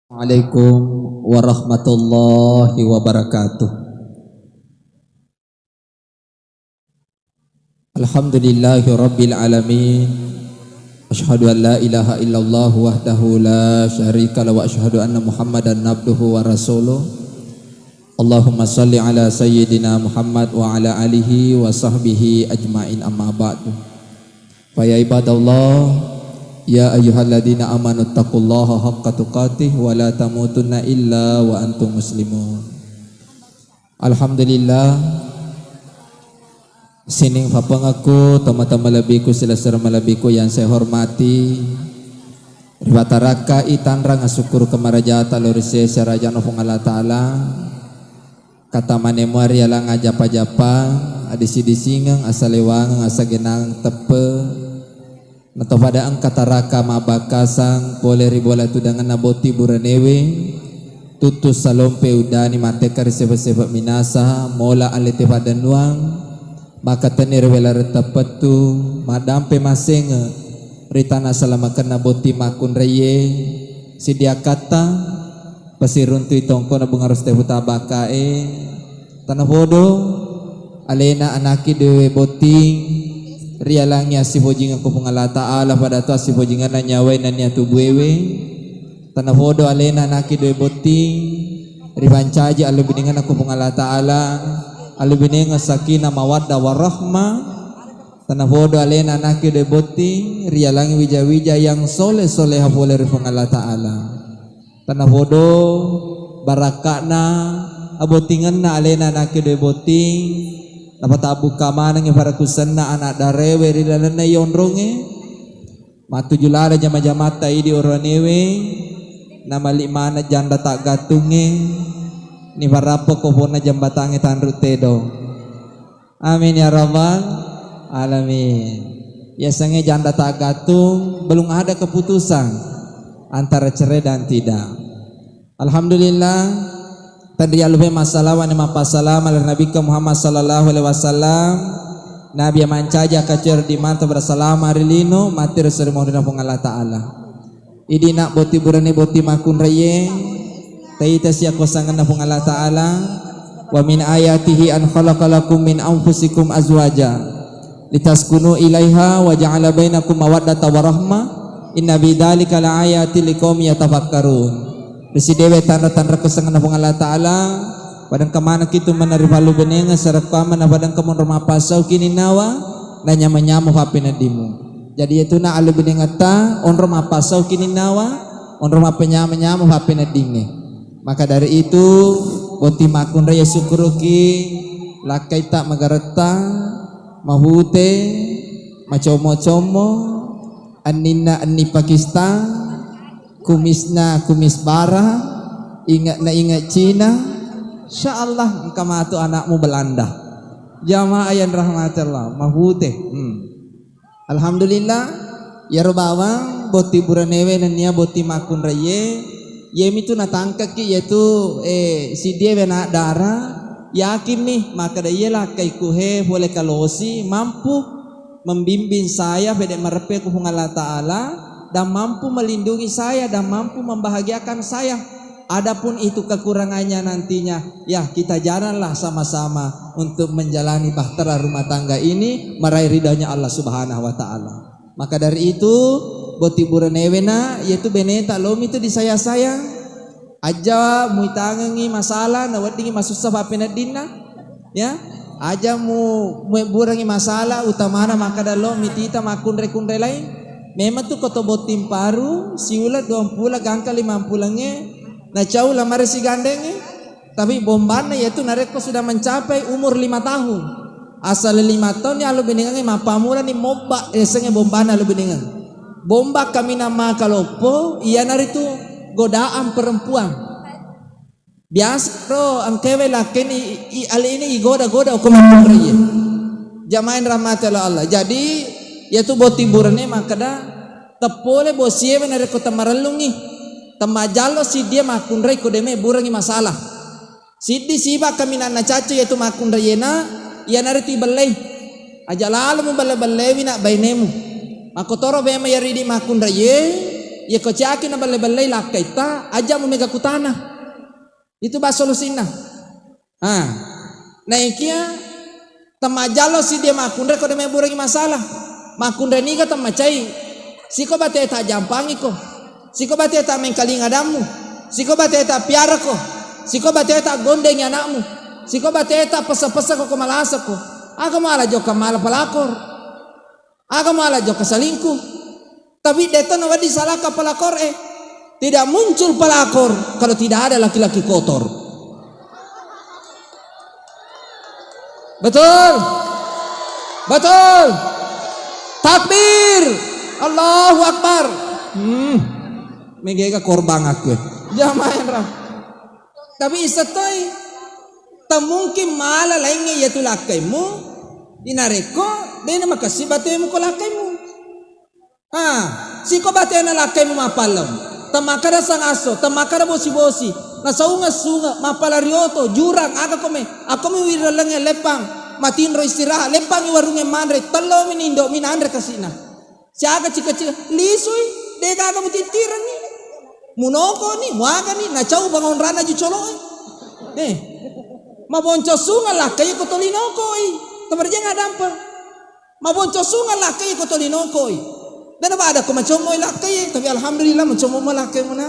Assalamualaikum warahmatullahi wabarakatuh. Alhamdulillahi rabbil alamin. Asyhadu an la ilaha illallah wahdahu la syarika lahu wa asyhadu anna Muhammadan abduhu wa rasuluh. Allahumma salli ala sayyidina Muhammad wa ala alihi wa sahbihi ajmain, amma ba'du. Fa ya ibadallah, ya ayyuhalladzina amanu taqullaha haqqa tuqatih wa la tamutunna illa wa antum muslimun. Alhamdulillah, sining papangaku tama-tama labiku sila serma labiku yang saya hormati. Riwataraka itanrang asyukur kemarajata lorise sarajan of Allah Ta'ala. Kata manemari alang ajapa-japa adisi-disingang asalewangang asagenang tepe atau pada angkata raka mabakasang boleh ribola tu dengan naboti buranewe tutus salompe udani matekar sebab minasa mola alete pada nuang maka tenir wela retapetu madampe masenga ritana salamakan naboti makun reye sidia kata pasiruntu itongko na bungaros tehuta bakae tanah bodoh alena anaki dewe boting rialangnya si bojingan ko Allah Ta'ala pada to si bojingan na nyawai na niya tubuewe tanah bodo alena naki doy boting ribancaji alu biningan ako Allah Ta'ala alu biningan sakinah mawadda warahmah tanah bodo alena naki doy boting rialangi wija-wija yang soleh-soleh boleh rifung Allah Ta'ala tanah bodo barakana abotingan na alena naki doy boting dapat abu kamanang para kusenna anak darewe ridana yonronge matu julada jama-jamata idi oranewe nama limana janda tak gatunge ni barapo kopona jambatange tanru tedo amin ya rabbal alamin. Ya sange janda tak gatung belum ada keputusan antara cerai dan tidak. Alhamdulillah tadi aluhe masalah wa nama pasalam ala Nabi Muhammad sallallahu alaihi wasallam Nabi mancaja kacer di manta bersalam arilino mati rasul mohon Allah Ta'ala idi nak boti burane boti makun reye taita sia kosangan napung Allah Ta'ala wa min ayatihi an khalaqalakum min anfusikum azwaja litaskunu ilaiha wa ja'ala bainakum mawaddata wa rahmah inna bidzalika laayatil liqaumin yatafakkarun. Desi dewe tanda-tanda kesengan Allah Ta'ala padang kemana kita menerima lu benenga sarakaman padang kamun rumah pasau kini nawa na nyama-nyama hapina dimu jadi itu na alu benenga ta on rumah pasau kini nawa on rumah penyama-nyama hapina dinge maka dari itu boti makun raya syukuruki lakai tak magareta mahute macomo-como anina anni Pakistan kumisna kumis bara ingat na ingat Cina insyaallah engkau anakmu Belanda jamaah yang rahmatillah mahute alhamdulillah ya robawang boti buranewe nanya boti makun raye yemi tu natangka ki yaitu si dia bena darah yakin nih maka dia lah kai kuhe boleh kalosi mampu membimbing saya beda merepe ku Allah Ta'ala dan mampu melindungi saya dan mampu membahagiakan saya. Adapun itu kekurangannya nantinya, ya kita jalanlah sama-sama untuk menjalani bahtera rumah tangga ini meraih ridhonya Allah Subhanahu wa Ta'ala. Maka dari itu boti buranewena yaitu beneta lom itu di saya aja muitangangi masalah nawadingi masusah papena dinna ya aja mu burangi masalah utamana maka dalom mitita makun rekun lain memang tu koto botim paru siula 20 gangka 50 nge na jauh lah mari si gandenge tapi bombana yaitu nareko sudah mencapai umur 5 tahun asal 5 tahun ya lu beningan mapamula ni moba esenge bombana lu beningan bomba kami nama kalopo iya naritu godaan perempuan biasa bro angkewe lakeni ali ini igoda-goda hukum raya jamain rahmatillah Allah jadi yaitu boti burane makada tepole bosie benare kota maralungi temajalo si dia makun rei kodeme burangi masalah sidi siba kami nana caca yaitu makun reyena ya nariti belai aja lalu mu bale-bale wina bainemu makotoro bema yaridi makun reye ya ko ciaki na balay-balay lakai ta aja mo mega kutana. Itu ba solusina. Na ikia tamajalo si dia makundre ko de me burangi masalah. Makundre ni ka tamacai. Siko bate ta jampangi ko. Siko bate ta mengkaling adamu. Siko bate ta piara ko. Siko bate ta gondeng anakmu. Siko bate ta pesa-pesa ko malasa ko. Aga mala jo kamala pelakor. Aga mala jo kasalingkuh. Tapi deta na wadi salah ka pelakor tidak muncul pelakor kalau tidak ada laki-laki kotor. Betul. Betul. Takbir. Allahu Akbar. Megega korban aku. Jamaah ra. Tapi isatoy ta mungkin mala lainnya yaitu lakaimu dinareko dena makasih batemu ko lakaimu. Siko batena lakaimu mapalom. Tamakara sang aso, tamakara bosi-bosi. Nasaunga-sunga mapalarioto jurang aga kome. Ako mi wiralange lepang matinro istirahat lepang iwarunge mandre talo minindo minandre kasina. Siaga cika-cika lisui dega aga mutitirang ni. Munoko ni waga ni nachau bangon rana jucolo mabonco sunga lakai ko tolinoko tabarja ngadampa mabonco sunga lakai ko tolinoko dan ada ko macomo lakai tapi alhamdulillah macomo lakai muna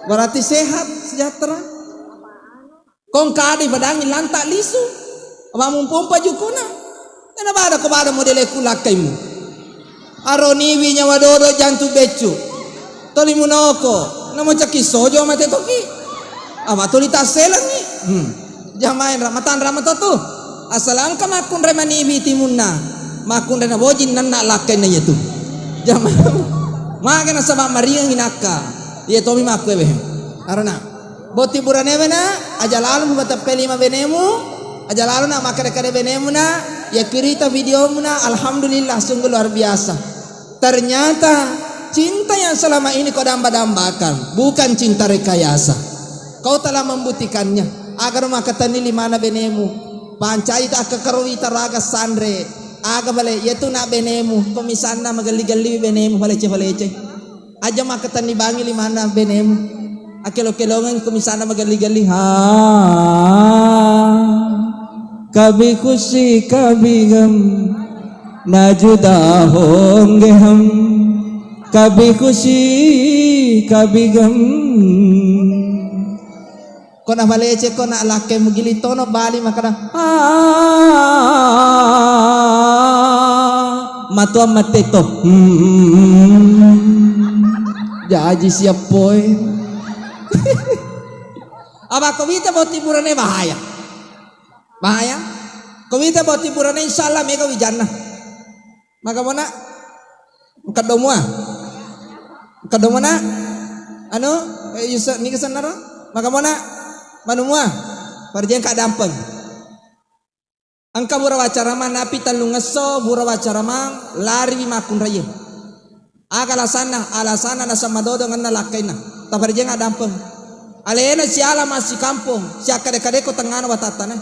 berarti sehat sejahtera kong kadi badangi lantak lisu amam pompa jukuna dan ada ko bada modele ku lakaimu aroni winya wadodo jantu becu tolimunoko namo caki sojo mate toki ama tolita selang ni jamain ramatan ramatotu asalan ka makun remani bitimunna makun rena bojin nanna lakai na yetu jamain magana sama maria hinaka ye tomi makwe be arana boti burane bena ajalalu bata pelima benemu ajalalu na makare kare benemu na ya kirita video muna alhamdulillah sungguh luar biasa ternyata cinta yang selama ini kau damba-dambakan bukan cinta rekayasa. Kau telah membuktikannya. Agar makatani limana benemu. Pancai tak kekerwita raga sandre. Aga bale yetu nak benemu. Komisana magali-gali benemu balece-balece. Aja makatani bangi limana benemu. Akelo-kelongan komisana magali-gali. Kabhi khushi kabhi gam na juda honge hum. Kabhi khushi kabhi gam kona balece kona lakai mugili tono bali makana matua mateto jaji siap boy aba kawita boti burane bahaya kawita boti burane insyaallah mega wijanna maka mana kadomona anu yusa ni kesanara maka mana manumua parjeng ka dampeng angka burawacara mana napi talungeso burawacara mang lari makun raye aga alasana na samadodo nganna lakaina taparjeng dampeng alena siala masih kampung sia kade-kade ko tengana watatana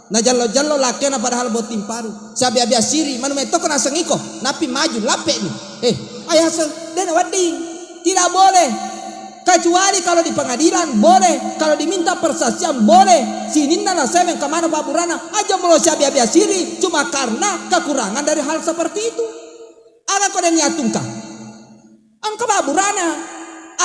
na jallo lakena padahal botim paru sabi abi asiri manu meto kana sengiko napi maju lape ni ayah den wadi tidak boleh kecuali kalau di pengadilan boleh kalau diminta persaksian boleh sininna na seven kemana baburana aja melo sabi abi asiri cuma karena kekurangan dari hal seperti itu ada kode nyatungka angka baburana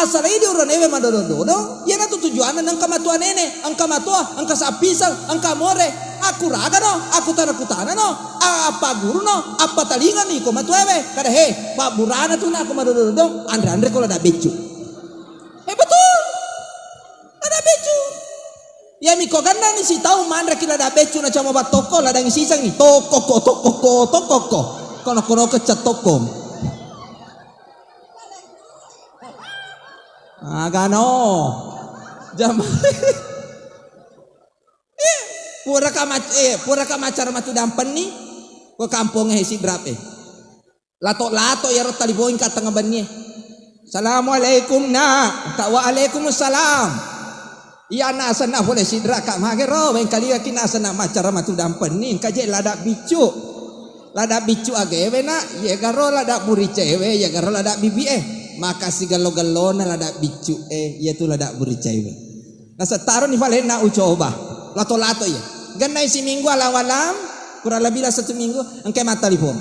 asal ini uron ewe madodo yana tujuan angka matua nene angka matua angka sapisang angka more aku raga no aku tanah no apa guru no apa talingan nih koma tuh ewe kada pak burana tuh nak koma dong andre kalau ada becu betul ada becu ya miko ganda nih si tahu mandra kila ada becu na cuma bat toko lah dengan sisang nih toko kono kecat toko agano jam pura ka macar matu dampen ni ko kampung hesi brape lato ya rot taliboin ka tengah bannya assalamualaikum na ka wa alaikumussalam iya na sana boleh sidra ka magero ben kali kina sana macar matu dampen ni ka je lada bicu age we na ye garo lada buri cewe ye garo lada bibi maka si galo-galo na lada bicu yaitu lada buricay. Nasa taro ni Valen na ucoba. Lato-lato ya. Ganay si minggu alam-alam, kurang lebih lah 1 minggu, engkau mata lipom.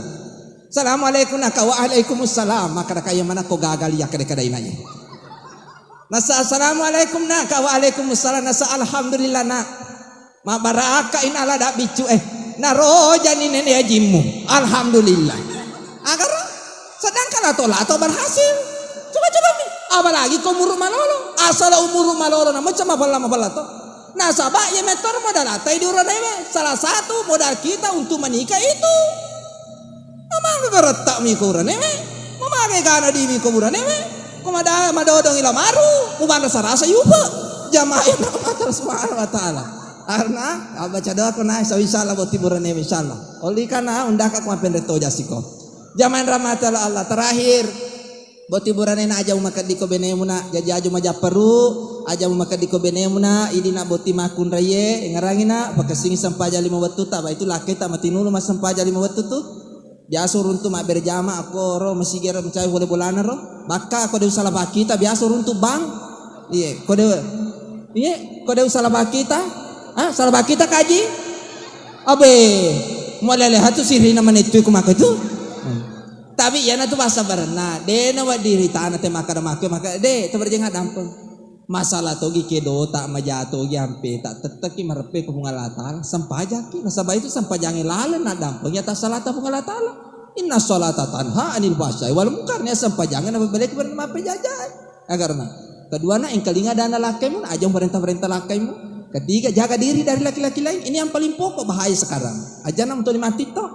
Assalamualaikum nak waalaikumsalam, maka kaya mana ko gagal ya kada-kada inanya. Nasa assalamualaikum nak waalaikumsalam, nasa alhamdulillah nak. Ma baraka in ala da bicu na roja ni nenek ajimu. Alhamdulillah. Agar sedangkan lato-lato berhasil. Coba-coba nih. Apalagi kau muruk malolo. Asal umur malolo na macam apa lato. Nah sabak ya meter modal atai di urang dewe. Salah satu modal kita untuk menikah itu. Mama beretak mi ko urang dewe. Mama ke kana di mi ko urang dewe. Kumada madodong ila maru. Mubanda sarasa yuba. Jamaah nak matar subhanahu wa taala. Karena baca doa kena insyaallah buat tiburan dewe insyaallah. Oli kana undaka ku pendeto jasiko. Zaman rahmatal Allah terakhir. Buat tiburan na aja makan di kobenemuna jaja aja maja peru aja makan di kobenemuna ini nak boti makun raye ngarangina pakasing sampaja 5 waktu tak itu laki tak mati nulu mas sampaja 5 waktu tu biasa runtu mak berjama aku ro masih gera mencari boleh bolana ro maka aku ada usaha kita biasa runtu bang kode usaha kita salah kita kaji abe mulai lihat tu sirina menit ku mak itu. Tapi ya na tu bahasa berna de na wa diri tanah te maka de tu berjengat dampeng masalah tu gi kedo tak majato gi ampe tak teteki marepe ku pungalata sampajaki nasaba itu sampajange lalen na dampeng ya ta salata pungalata inna sholata tanha anil fahsya'i wal munkar nya sampajange na balik berna pejajan agarna kedua na ing kalinga dana lakaimu ajang perintah lakaimu ketiga jaga diri dari laki-laki lain ini yang paling pokok bahaya sekarang aja na untuk mati to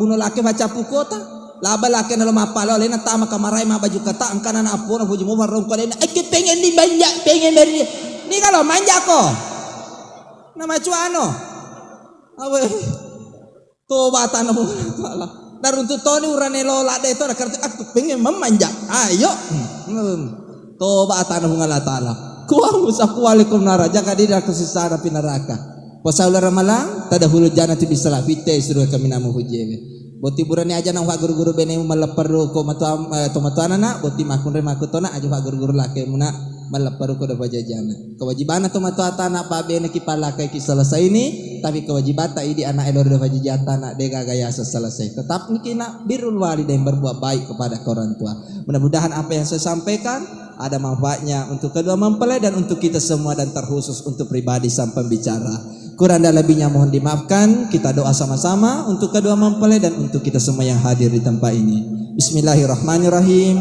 bunuh laki baca pukota laba laki na lumapalo lena tama kamaray mabaju kata angkana na apo na puji mo marong ko lena ay pengen di manja pengen dari ni kalau manja ko nama cuano awe to bata na mo daruntu to ni urane lola de to kartu aku pengen memanja ayo to bata na mo ngala taala kuang usaku walikum naraja kadira kesisara pinaraka pasaulah ramalang tadahulu janati bisalah fitte suruh kami namu hujewe boti burane aja nang guru-guru bene malaparu ko matuana na boti makun makutona aja guru-guru lake muna malaparu ko da pajajana kewajiban atau matuata na pa bene ki palakai ki selesai ini tapi kewajiban ta idi anak elor da pajajata na de gagaya selesai tetap nikina birrul walidain berbuat baik kepada orang tua mudah-mudahan apa yang saya sampaikan ada manfaatnya untuk kedua mempelai dan untuk kita semua dan terkhusus untuk pribadi sang pembicara. Kurang dan lebihnya mohon dimaafkan. Kita doa sama-sama untuk kedua mempelai dan untuk kita semua yang hadir di tempat ini. Bismillahirrahmanirrahim.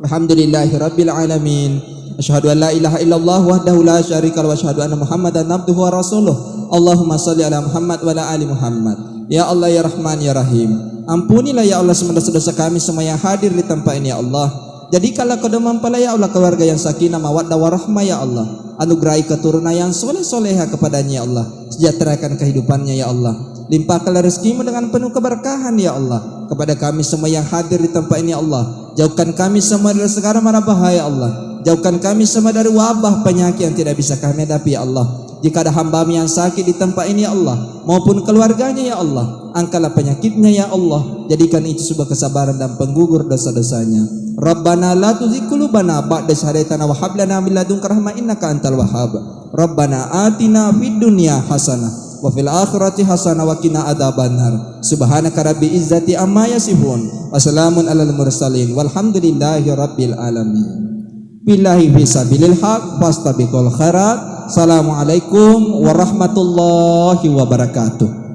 Alhamdulillahirabbil alamin. Asyhadu an la ilaha illallah wahdahu la syarika lahu wa asyhadu anna Muhammadan abduhu wa rasuluh. Allahumma shalli ala Muhammad wa ala ali Muhammad. Ya Allah ya Rahman ya Rahim. Ampunilah ya Allah semua dosa-dosa kami semua yang hadir di tempat ini ya Allah. Jadikanlah kedua mempelai ya Allah keluarga yang sakinah mawaddah warahmah ya Allah. Anugerahi keturunan yang soleh-soleha kepadanya ya Allah. Sejahterakan kehidupannya ya Allah. Limpahkanlah rezekimu dengan penuh keberkahan ya Allah. Kepada kami semua yang hadir di tempat ini ya Allah. Jauhkan kami semua dari segala mara bahaya Allah. Jauhkan kami semua dari wabah penyakit yang tidak bisa kami hadapi ya Allah. Jika ada hamba-Mu yang sakit di tempat ini ya Allah maupun keluarganya ya Allah, angkatlah penyakitnya ya Allah. Jadikan itu sebuah kesabaran dan penggugur dosa-dosanya. Rabbana la tuzigh qulubana ba'da idh hadaytana wa hab lana min ladunka rahmah innaka antal wahhab. Rabbana atina fid dunya hasanah wa fil akhirati hasanah wa qina adzabannar. Subhanaka rabbil izzati amma yasifun wa salamun alal mursalin walhamdulillahi rabbil alamin. Billahi fisabilil haq fastabiqul khairat. Assalamualaikum warahmatullahi wabarakatuh.